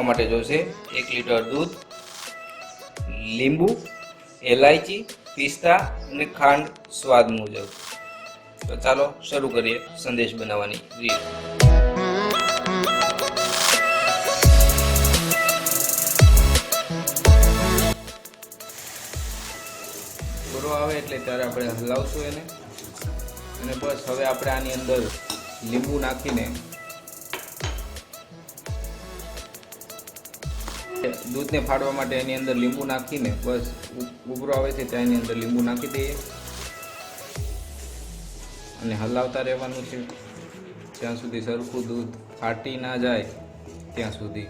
માટે જોશે 1 લીટર દૂધ, લીંબુ, એલાયચી, પિસ્તા અને ખાંડ સ્વાદ મુજબ। તો ચાલો શરૂ કરીએ સંદેશ બનાવવાની રીત। પૂરો આવે એટલે ત્યારે આપણે હલાવશું એને, અને બસ હવે આપણે આની અંદર લીંબુ નાખીને દૂધને ફાડવા માટે એની અંદર લીંબુ નાખીને બસ ઉભરો આવે છે ત્યાં એની અંદર લીંબુ નાખી દઈએ અને હલાવતા રહેવાનું છે જ્યાં સુધી સરખું દૂધ ફાટી ના જાય ત્યાં સુધી।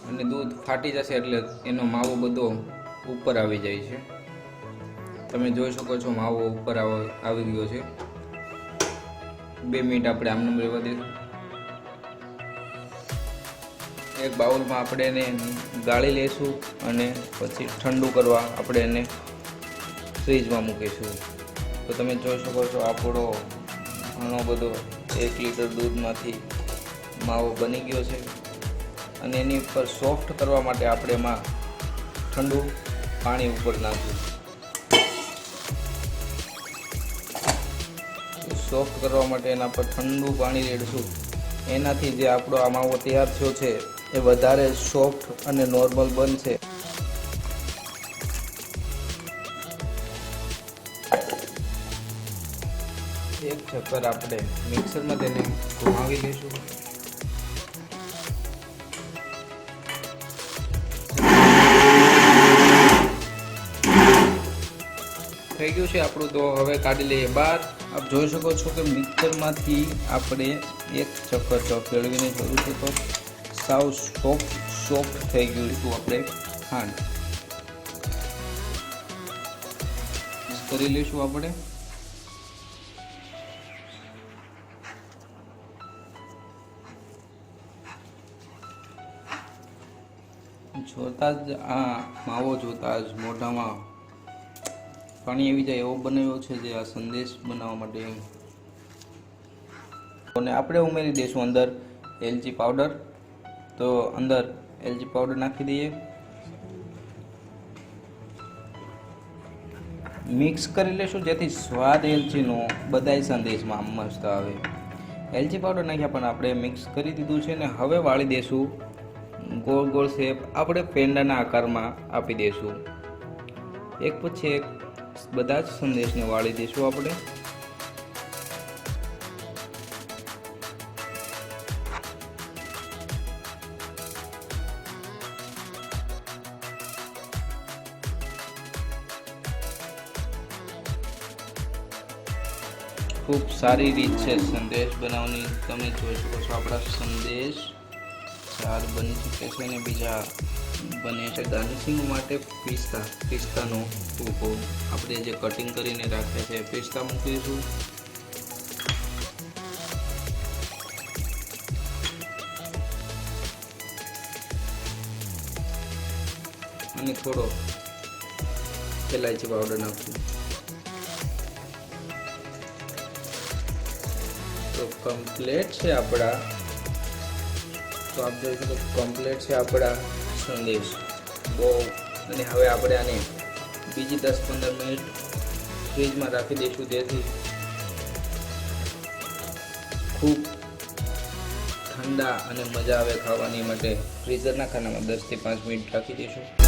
અને દૂધ ફાટી જશે એટલે એનો માવો બધો ઉપર આવી જાય છે। તમે જોઈ શકો છો માવો ઉપર આવી ગયો છે। 2 મિનિટ આપણે આમનામ રહેવા દઈશું। એક બાઉલમાં આપણે એને ગાળી લઈશું અને પછી ઠંડુ કરવા આપણે એને ફ્રીજમાં મૂકીશું। તો તમે જોઈ શકો છો આપણો ઘણો બધો 1 લીટર દૂધમાંથી માવો બની ગયો છે। અને એની ઉપર સોફ્ટ કરવા માટે આપણે એમાં ઠંડુ પાણી ઉપર નાખીશું। સોફ્ટ કરવા માટે એના પર ઠંડુ પાણી રેડશું। એનાથી જે આપણો આ માવો તૈયાર થયો છે એ વધારે સોફ્ટ અને નોર્મલ બનશે। એક ચક્કર આપણે મિક્સરમાં તેને ઘુમાવી લઈશું। થઈ ગયું છે આપણું, તો હવે કાઢી લઈએ બહાર। આપ જોઈ શકો છો કે મિક્સરમાંથી આપણે એક ચક્કર ફેરવીને જોયું છે તો સાવ સોફ્ટ થઈ ગયું હતું। આપણે ખાંડ મિક્સ કરી લઈશું આપણે। જોતા જ આ માવો જોતા જ મોઢામાં પાણી આવી જાય એવો બનાવ્યો છે જે આ સંદેશ બનાવવા માટે। અને આપણે ઉમેરી દઈશું અંદર એલચી પાવડર। તો અંદર એલચી પાવડર નાખી દઈએ, મિક્સ કરી લઈશું જેથી સ્વાદ એલચીનો બધાય સંદેશમાં મસ્ત આવે। એલચી પાવડર નાખ્યા પણ આપણે મિક્સ કરી દીધું છે ને હવે વાળી દઈશું ગોળ ગોળ શેપ આપણે પેંડાના આકારમાં આપી દઈશું। એક પછી એક બધા જ સંદેશને વાળી દઈશું આપણે। ખૂબ સારી રીત છે સંદેશ બનાવવાની। તમે જોઈ શકો છો આપણા સંદેશ 4 બની ચૂક્યા છે અને બીજા બને છે। ગાર્નિશિંગ માટે પિસ્તાનો ટૂંકો આપણે જે કટિંગ કરીને રાખ્યા છે પિસ્તા મૂકીશું। અને થોડો એલાયચી પાવડર નાખશું। તો કમ્પ્લીટ છે આપણા, તો આપ જોઈ શકો કમ્પ્લીટ છે આપણા સંદેશ બહુ। અને હવે આપણે આને બીજી 10-15 મિનિટ ફ્રીજમાં રાખી દઈશું જેથી ખૂબ ઠંડા અને મજા આવે ખાવાની માટે। ફ્રીઝરના ખાનામાં 10 થી 5 મિનિટ રાખી દઈશું।